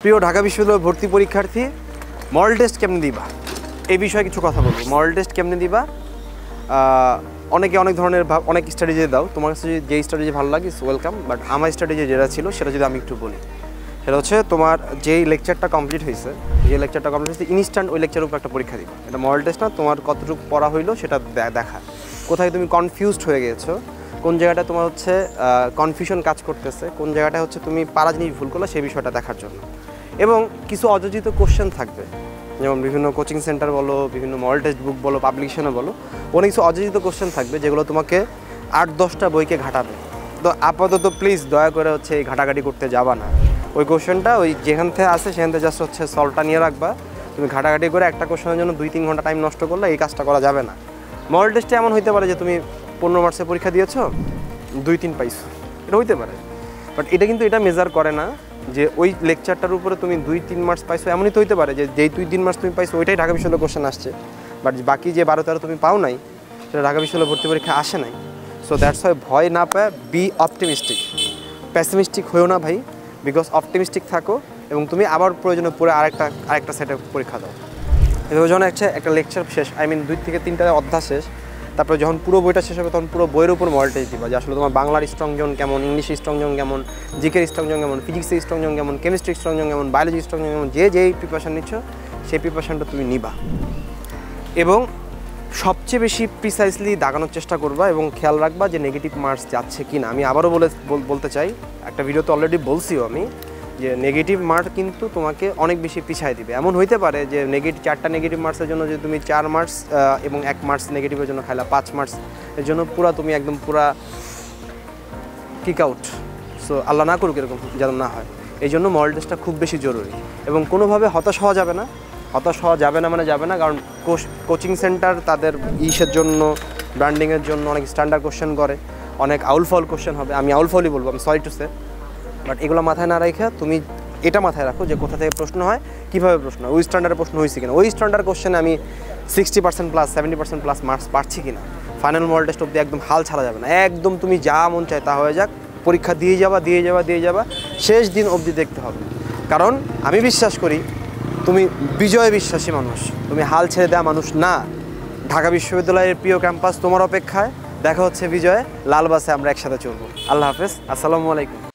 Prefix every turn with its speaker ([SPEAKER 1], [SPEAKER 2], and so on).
[SPEAKER 1] প্রিয় ঢাকা বিশ্ববিদ্যালয় ভর্তি পরীক্ষার্থী, মডেল টেস্ট কেমনে দিবা এই বিষয়ে কিছু কথা বলবো। মডেল টেস্ট কেমনে দিবা, অনেকে অনেক ধরনের অনেক স্ট্র্যাটেজি দাও, তোমার কাছে যে স্ট্র্যাটেজি ভালো লাগে ওয়েলকাম, বাট আমার স্ট্র্যাটেজি যেটা ছিল সেটা যদি আমি একটু বলি, সেটা হচ্ছে তোমার যেই লেকচারটা কমপ্লিট হয়েছে ইনস্ট্যান্ট ওই লেকচারের উপর একটা পরীক্ষা দিবা। এটা মডেল টেস্ট না, তোমার কতটুকু পড়া হইলো সেটা দেখা, কোথায় তুমি কনফিউজড হয়ে গেছো, কোন জায়গাটা তোমার হচ্ছে কনফিউশন কাজ করতেছে, কোন জায়গাটা হচ্ছে তুমি পারা জিনিস ভুল করলে সেই বিষয়টা দেখার জন্য। এবং কিছু অযোজিত কোশ্চেন থাকবে, যেমন বিভিন্ন কোচিং সেন্টার বলো, বিভিন্ন মডেল টেস্ট বুক বলো, পাবলিকেশনে বলো, অনেক কিছু অযোজিত কোশ্চেন থাকবে যেগুলো তোমাকে 8-10টা বইকে ঘাটাবে। তো আপাতত প্লিজ দয়া করে হচ্ছে এই ঘাটাঘাটি করতে যাবা না। ওই কোশ্চেনটা ওই যেখান থেকে আসে সেখান থেকে জাস্ট হচ্ছে সলভটা নিয়ে রাখবা। তুমি ঘাটাঘাটি করে একটা কোশ্চেনের জন্য 2-3 ঘন্টা টাইম নষ্ট করলে এই কাজটা করা যাবে না। মডেল টেস্টে এমন হইতে পারে যে তুমি 15 মার্কসের পরীক্ষা দিয়েছো, 2-3 পাইছো, এটা হইতে পারে, বাট এটা কিন্তু এটা মেজার করে না যে ওই লেকচারটার উপরে তুমি 2-3 মার্কস পাইছো। এমনই তো হইতে পারে যে যেই 2-3 মার্কস তুমি পাইছো ওইটাই ঢাকা বিশ্ববিদ্যালয় কোশ্চেন আসছে, বাট বাকি যে 12-13 তুমি পাও নাই সেটা ঢাকা বিশ্ববিদ্যালয় ভর্তি পরীক্ষা আসে নাই। সো দ্যাটস ওয়াই ভয় না পায় বি অপটিমিস্টিক, প্যাসিমিস্টিক হয়েও না ভাই, বিকজ অপটিমিস্টিক থাকো এবং তুমি আবার প্রয়োজনে পড়ে আরেকটা সেটে পরীক্ষা দাও। এভাবে যখন একটা লেকচার শেষ, 2 থেকে 3টা অধ্যায় শেষ, তারপরে যখন পুরো বইটা শেষ হবে তখন পুরো বইয়ের উপর মডেল টেস্ট দিবা যে আসলে তোমার বাংলার স্ট্রং জোন কেমন, ইংলিশের স্ট্রং জোন কেমন, জিকের স্ট্রং জোন কেমন, ফিজিক্সের স্ট্রং জোন কেমন, কেমিস্ট্রির স্ট্রং জোন কেমন, বায়োলজির স্ট্রং জোন কেমন, যেই প্রিপারেশন নিচ্ছ সেই প্রিপারেশনটা তুমি নিবা এবং সবচেয়ে বেশি প্রিসাইসলি দাগানোর চেষ্টা করবা এবং খেয়াল রাখবা যে নেগেটিভ মার্কস যাচ্ছে কি না। আমি আবারও বলতে চাই, একটা ভিডিওতে অলরেডি বলছিও আমি যে নেগেটিভ মার্ক কিন্তু তোমাকে অনেক বেশি পিছায় দিবে। এমন হইতে পারে যে 4টা নেগেটিভ মার্কসের জন্য যে তুমি 4 মার্কস এবং 1 মার্কস নেগেটিভের জন্য খাইলা 5 মার্কস এর জন্য তুমি একদম কিক আউট। সো আল্লাহ না করুক এরকম যেন না হয়, এই জন্য মডেল টেস্টটা খুব বেশি জরুরি এবং কোনোভাবে হতাশ হওয়া যাবে না। কারণ কোচিং সেন্টার তাদের জন্য, ব্র্যান্ডিংয়ের জন্য অনেক স্ট্যান্ডার্ড কোশ্চেন করে, অনেক আউলফল কোশ্চেন হবে। আমি আউলফলই বলবো, আমি সরি টু সে, বাট এগুলো মাথায় না রেখে তুমি এটা মাথায় রাখো যে কোথা থেকে প্রশ্ন হয়, কীভাবে প্রশ্ন হয়, ওই স্ট্যান্ডার্ডের প্রশ্ন হয়েছে কিনা, ওই স্ট্যান্ডার্ড কোশ্চেনে আমি 60% প্লাস 70% প্লাস মার্কস পাচ্ছি কিনা। ফাইনাল মডেল টেস্ট অবধি একদম হাল ছাড়া যাবে না, একদম তুমি যা মন চায় তা হয়ে যাক, পরীক্ষা দিয়ে যাবা শেষ দিন অবধি দেখতে হবে। কারণ আমি বিশ্বাস করি তুমি বিজয় বিশ্বাসী মানুষ, তুমি হাল ছেড়ে দেওয়া মানুষ না। ঢাকা বিশ্ববিদ্যালয়ের প্রিয় ক্যাম্পাস তোমার অপেক্ষায়, দেখা হচ্ছে বিজয়ে, লাল বাসে আমরা একসাথে চলবো। আল্লাহ হাফেজ, আসসালামু আলাইকুম।